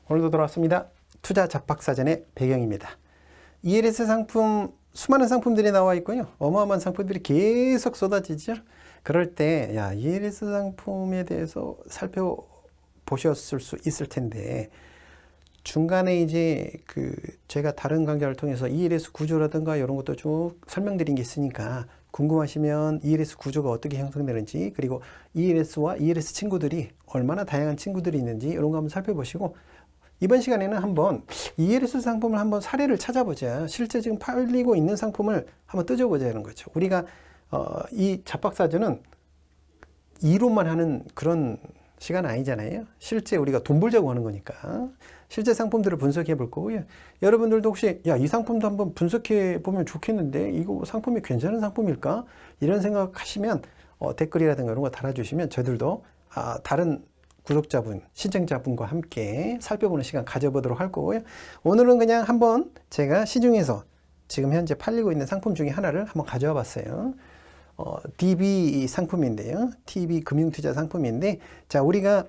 오늘도 돌아왔습니다. 투자 잡박사전의 배경입니다. ELS 상품, 수많은 상품들이 나와 있고요. 어마어마한 상품들이 계속 쏟아지죠. 그럴 때 ELS 상품에 대해서 살펴보셨을 수 있을 텐데, 중간에 이제 제가 다른 강좌를 통해서 ELS 구조라든가 이런 것도 쭉 설명드린 게 있으니까 궁금하시면 ELS 구조가 어떻게 형성되는지, 그리고 ELS와 ELS 친구들이 얼마나 다양한 친구들이 있는지 이런 거 한번 살펴보시고, 이번 시간에는 한번 ELS 상품을 한번 사례를 찾아보자. 실제 지금 팔리고 있는 상품을 한번 뜯어보자는 거죠. 우리가 이 잡박사전은 이론만 하는 그런 시간 아니잖아요. 실제 우리가 돈 벌자고 하는 거니까 실제 상품들을 분석해 볼 거고요. 여러분들도 혹시 이 상품도 한번 분석해 보면 좋겠는데 이거 상품이 괜찮은 상품일까? 이런 생각하시면 댓글이라든가 이런 거 달아주시면 저희들도 다른 구독자분, 시청자분과 함께 살펴보는 시간 가져보도록 할 거고요. 오늘은 그냥 한번 제가 시중에서 지금 현재 팔리고 있는 상품 중에 하나를 한번 가져와 봤어요. DB 상품인데요. DB 금융투자 상품인데, 자, 우리가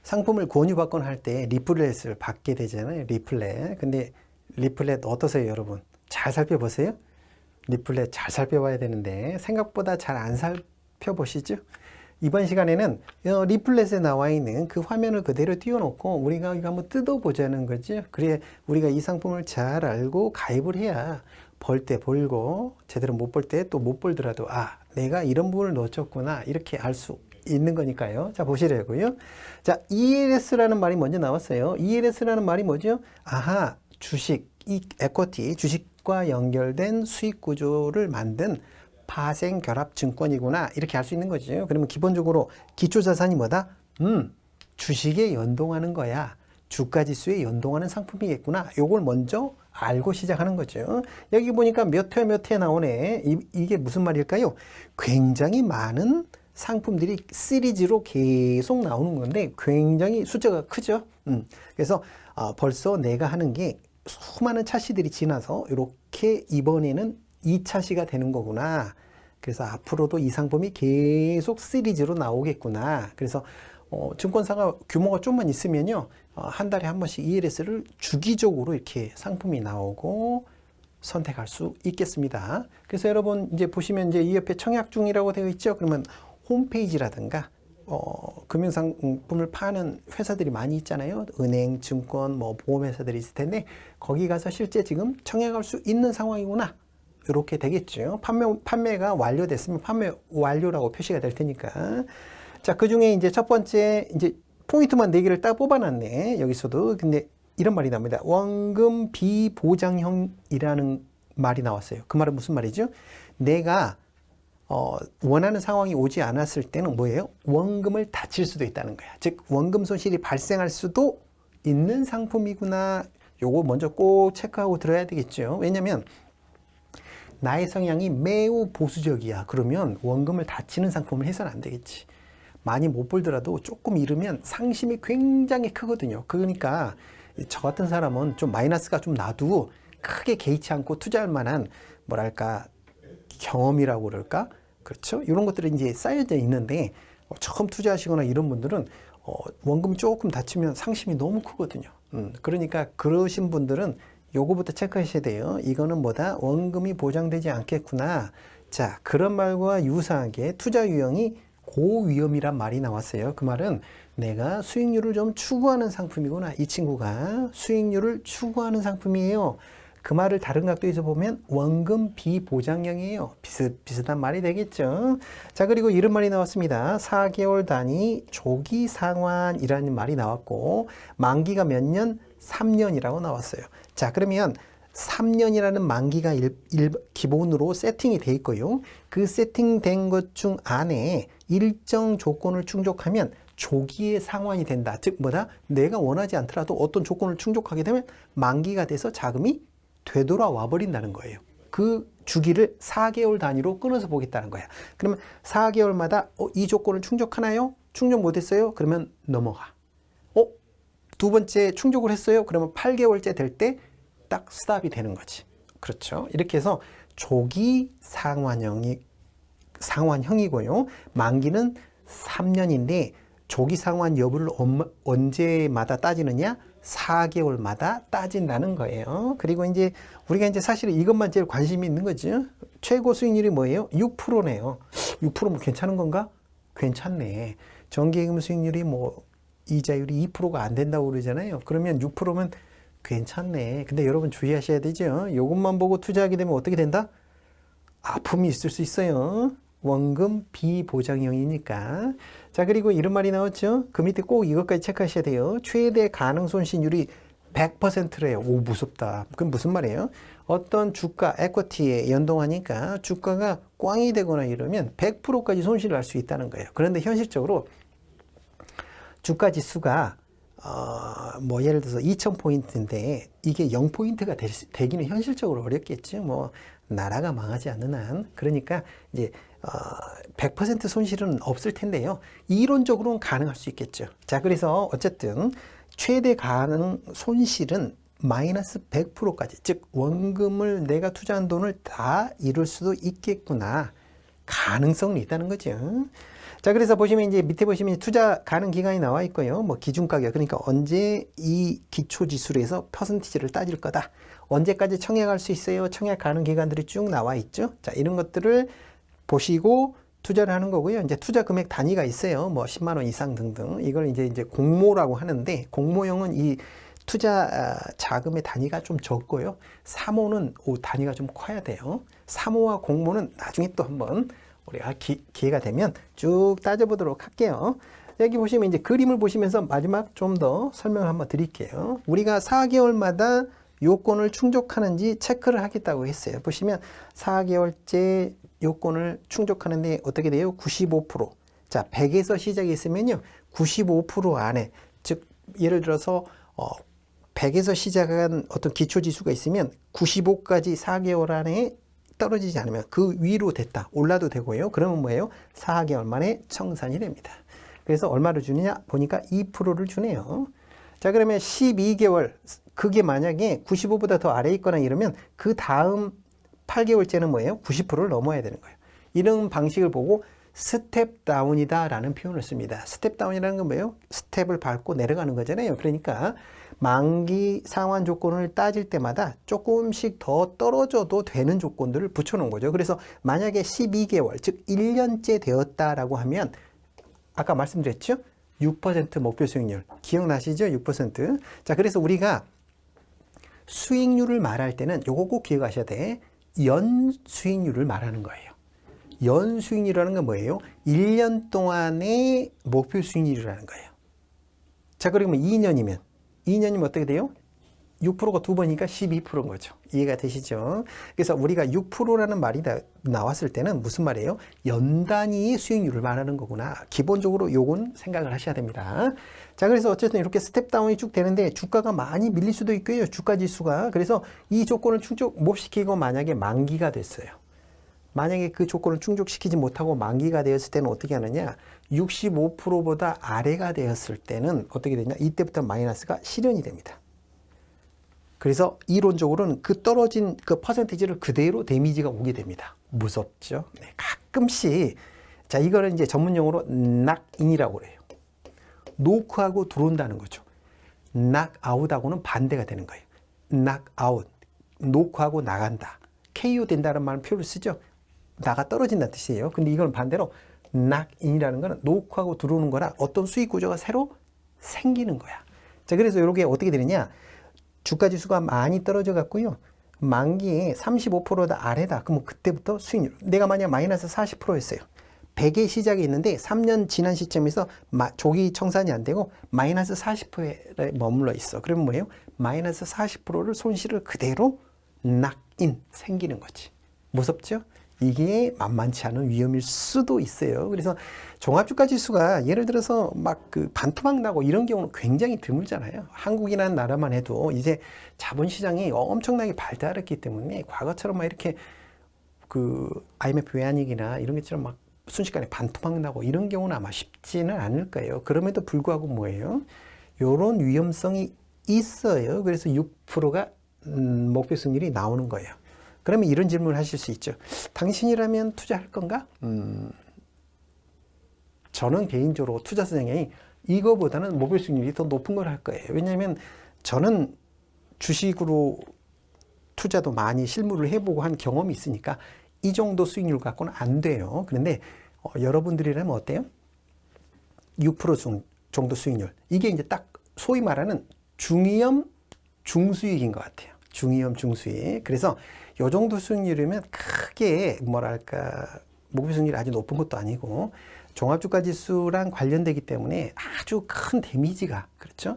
상품을 권유받거나 할 때 리플렛을 받게 되잖아요. 리플렛. 근데 리플렛 어떠세요, 여러분? 잘 살펴보세요. 리플렛 잘 살펴봐야 되는데 생각보다 잘 안 살펴보시죠? 이번 시간에는 리플렛에 나와 있는 그 화면을 그대로 띄워놓고 우리가 이거 한번 뜯어보자는 거죠. 그래 우리가 이 상품을 잘 알고 가입을 해야 벌 때 벌고, 제대로 못 벌 때 또 못 벌더라도 내가 이런 부분을 놓쳤구나 이렇게 알 수 있는 거니까요. 자, 보시려고요. 자, ELS라는 말이 먼저 나왔어요. ELS라는 말이 뭐죠? 주식, 이 에쿼티, 주식과 연결된 수익 구조를 만든 파생 결합 증권이구나 이렇게 알 수 있는 거죠. 그러면 기본적으로 기초 자산이 뭐다? 주식에 연동하는 거야. 주가 지수에 연동하는 상품이겠구나. 요걸 먼저 알고 시작하는 거죠. 여기 보니까 몇 회 나오네. 이게 무슨 말일까요? 굉장히 많은 상품들이 시리즈로 계속 나오는 건데 굉장히 숫자가 크죠. 그래서 벌써 내가 하는 게 수많은 차시들이 지나서 이렇게 이번에는 2차시가 되는 거구나. 그래서 앞으로도 이 상품이 계속 시리즈로 나오겠구나. 그래서 증권사가 규모가 좀만 있으면요, 한 달에 한 번씩 ELS를 주기적으로 이렇게 상품이 나오고 선택할 수 있겠습니다. 그래서 여러분 이제 보시면 이제 이 옆에 청약 중이라고 되어 있죠. 그러면 홈페이지라든가 금융상품을 파는 회사들이 많이 있잖아요. 은행, 증권, 보험회사들이 있을 텐데 거기 가서 실제 지금 청약할 수 있는 상황이구나. 이렇게 되겠죠. 판매가 완료됐으면 판매 완료라고 표시가 될 테니까. 자, 그 중에 이제 첫 번째, 이제 포인트만 4개를 딱 뽑아놨네. 여기서도. 근데 이런 말이 나옵니다. 원금 비보장형이라는 말이 나왔어요. 그 말은 무슨 말이죠? 내가 원하는 상황이 오지 않았을 때는 뭐예요? 원금을 다칠 수도 있다는 거야. 즉, 원금 손실이 발생할 수도 있는 상품이구나. 요거 먼저 꼭 체크하고 들어야 되겠죠. 왜냐면 나의 성향이 매우 보수적이야. 그러면 원금을 다치는 상품을 해서는 안 되겠지. 많이 못 벌더라도 조금 잃으면 상심이 굉장히 크거든요. 그러니까 저 같은 사람은 좀 마이너스가 좀 나도 크게 개의치 않고 투자할 만한 뭐랄까 경험이라고 그럴까? 그렇죠? 이런 것들이 이제 쌓여져 있는데 처음 투자하시거나 이런 분들은 원금이 조금 다치면 상심이 너무 크거든요. 그러니까 그러신 분들은 요거부터 체크하셔야 돼요. 이거는 뭐다? 원금이 보장되지 않겠구나. 자, 그런 말과 유사하게 투자 유형이 고위험이란 말이 나왔어요. 그 말은 내가 수익률을 좀 추구하는 상품이구나. 이 친구가 수익률을 추구하는 상품이에요. 그 말을 다른 각도에서 보면 원금 비보장형이에요. 비슷한 말이 되겠죠. 자, 그리고 이런 말이 나왔습니다. 4개월 단위 조기 상환이라는 말이 나왔고, 만기가 몇 년? 3년이라고 나왔어요. 자, 그러면 3년이라는 만기가 기본으로 세팅이 돼 있고요. 그 세팅된 것 중 안에 일정 조건을 충족하면 조기에 상환이 된다. 즉 뭐다? 내가 원하지 않더라도 어떤 조건을 충족하게 되면 만기가 돼서 자금이 되돌아와 버린다는 거예요. 그 주기를 4개월 단위로 끊어서 보겠다는 거야. 그러면 4개월마다 이 조건을 충족하나요? 충족 못했어요? 그러면 넘어가. 두 번째 충족을 했어요? 그러면 8개월째 될 때 딱 스탑이 되는 거지. 그렇죠? 이렇게 해서 조기 상환형이고요. 만기는 3년인데 조기 상환 여부를 언제마다 따지느냐? 4개월마다 따진다는 거예요. 그리고 이제 우리가 이제 사실 이것만 제일 관심이 있는 거죠. 최고 수익률이 뭐예요? 6%네요. 6%면 괜찮은 건가? 괜찮네. 정기예금 수익률이 뭐 이자율이 2%가 안 된다고 그러잖아요. 그러면 6%면 괜찮네. 근데 여러분 주의하셔야 되죠. 이것만 보고 투자하게 되면 어떻게 된다? 아픔이 있을 수 있어요. 원금 비보장형이니까. 자, 그리고 이런 말이 나왔죠. 그 밑에 꼭 이것까지 체크하셔야 돼요. 최대 가능 손실률이 100%래요. 오, 무섭다. 그럼 무슨 말이에요? 어떤 주가, 에쿼티에 연동하니까 주가가 꽝이 되거나 이러면 100%까지 손실을 할 수 있다는 거예요. 그런데 현실적으로 주가 지수가 뭐 예를 들어서 2000포인트인데 이게 0포인트가 되기는 현실적으로 어렵겠죠. 뭐 나라가 망하지 않는 한. 그러니까 이제 100% 손실은 없을 텐데요. 이론적으로는 가능할 수 있겠죠. 자, 그래서 어쨌든 최대 가능 손실은 마이너스 100%까지, 즉 원금을 내가 투자한 돈을 다 잃을 수도 있겠구나. 가능성은 있다는 거죠. 자, 그래서 보시면 이제 밑에 보시면 투자 가능 기간이 나와 있고요. 뭐 기준 가격, 그러니까 언제 이 기초 지수로 해서 퍼센티지를 따질 거다. 언제까지 청약할 수 있어요? 청약 가능 기간들이 쭉 나와 있죠. 자, 이런 것들을 보시고 투자를 하는 거고요. 이제 투자 금액 단위가 있어요. 뭐 10만 원 이상 등등. 이걸 이제 공모라고 하는데, 공모형은 이 투자 자금의 단위가 좀 적고요. 사모는 단위가 좀 커야 돼요. 사모와 공모는 나중에 또 한번 우리가 기회가 되면 쭉 따져보도록 할게요. 여기 보시면 이제 그림을 보시면서 마지막 좀 더 설명을 한번 드릴게요. 우리가 4개월마다 요건을 충족하는지 체크를 하겠다고 했어요. 보시면 4개월째 요건을 충족하는데 어떻게 돼요? 95%. 자, 100에서 시작했으면요. 95% 안에, 즉 예를 들어서 100에서 시작한 어떤 기초지수가 있으면 95까지 4개월 안에 떨어지지 않으면 그 위로 됐다. 올라도 되고요. 그러면 뭐예요? 4개월 만에 청산이 됩니다. 그래서 얼마를 주느냐? 보니까 2%를 주네요. 자, 그러면 12개월, 그게 만약에 95보다 더 아래에 있거나 이러면 그 다음 8개월째는 뭐예요? 90%를 넘어야 되는 거예요. 이런 방식을 보고 스텝 다운이다 라는 표현을 씁니다. 스텝 다운이라는 건 뭐예요? 스텝을 밟고 내려가는 거잖아요. 그러니까 만기 상환 조건을 따질 때마다 조금씩 더 떨어져도 되는 조건들을 붙여놓은 거죠. 그래서 만약에 12개월, 즉 1년째 되었다라고 하면 아까 말씀드렸죠? 6% 목표 수익률. 기억나시죠? 6%. 자, 그래서 우리가 수익률을 말할 때는 요거 꼭 기억하셔야 돼. 연 수익률을 말하는 거예요. 연 수익률이라는 건 뭐예요? 1년 동안의 목표 수익률이라는 거예요. 자, 그러면 2년이면 어떻게 돼요? 6%가 두 번이니까 12%인 거죠. 이해가 되시죠? 그래서 우리가 6%라는 말이 나왔을 때는 무슨 말이에요? 연 단위의 수익률을 말하는 거구나. 기본적으로 요건 생각을 하셔야 됩니다. 자, 그래서 어쨌든 이렇게 스텝 다운이 쭉 되는데 주가가 많이 밀릴 수도 있고요. 주가 지수가. 그래서 이 조건을 충족 못 시키고 만약에 만기가 됐어요. 만약에 그 조건을 충족시키지 못하고 만기가 되었을 때는 어떻게 하느냐? 65%보다 아래가 되었을 때는 어떻게 되냐? 이때부터 마이너스가 실현이 됩니다. 그래서 이론적으로는 그 떨어진 그 퍼센티지를 그대로 데미지가 오게 됩니다. 무섭죠? 네, 가끔씩, 자, 이거를 이제 전문용어로 낙인이라고 그래요. 노크하고 들어온다는 거죠. 낙아웃하고는 반대가 되는 거예요. 낙아웃, 노크하고 나간다. KO 된다는 말은 표를 쓰죠. 나가 떨어진다는 뜻이에요. 근데 이건 반대로 낙인이라는 거는 노크하고 들어오는 거라 어떤 수익 구조가 새로 생기는 거야. 자, 그래서 이렇게 어떻게 되느냐? 주가 지수가 많이 떨어져 갔고요. 만기에 35%다 아래다. 그러면 그때부터 수익률. 내가 만약 마이너스 40%였어요. 100의 시작이 있는데 3년 지난 시점에서 조기 청산이 안 되고 마이너스 40%에 머물러 있어. 그러면 뭐예요? 마이너스 40%를 손실을 그대로 낙인 생기는 거지. 무섭죠? 이게 만만치 않은 위험일 수도 있어요. 그래서 종합주가 지수가 예를 들어서 막 그 반토막 나고 이런 경우는 굉장히 드물잖아요. 한국이라는 나라만 해도 이제 자본시장이 엄청나게 발달했기 때문에 과거처럼 막 이렇게 그 IMF 외환위기나 이런 것처럼 막 순식간에 반토막 나고 이런 경우는 아마 쉽지는 않을 거예요. 그럼에도 불구하고 뭐예요? 요런 위험성이 있어요. 그래서 6%가 목표 수익률이 나오는 거예요. 그러면 이런 질문을 하실 수 있죠. 당신이라면 투자할 건가? 저는 개인적으로 투자 성향이 이거보다는 목표 수익률이 더 높은 걸 할 거예요. 왜냐하면 저는 주식으로 투자도 많이 실무를 해보고 한 경험이 있으니까 이 정도 수익률 갖고는 안 돼요. 그런데 여러분들이라면 어때요? 6% 정도 수익률. 이게 이제 딱 소위 말하는 중위험 중수익인 것 같아요. 중위험 중수익. 그래서 이 정도 수익률이면 크게 뭐랄까 목표 수익률이 아주 높은 것도 아니고 종합주가지수랑 관련되기 때문에 아주 큰 데미지가 그렇죠.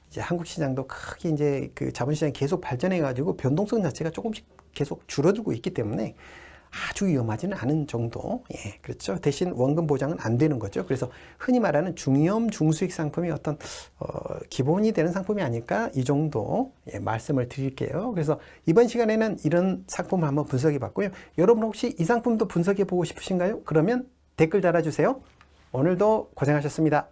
이제 한국 시장도 크게 이제 그 자본시장이 계속 발전해가지고 변동성 자체가 조금씩 계속 줄어들고 있기 때문에 아주 위험하지는 않은 정도. 예, 그렇죠. 대신 원금 보장은 안 되는 거죠. 그래서 흔히 말하는 중위험 중수익 상품이 어떤 기본이 되는 상품이 아닐까 이 정도 말씀을 드릴게요. 그래서 이번 시간에는 이런 상품을 한번 분석해 봤고요. 여러분 혹시 이 상품도 분석해 보고 싶으신가요? 그러면 댓글 달아주세요. 오늘도 고생하셨습니다.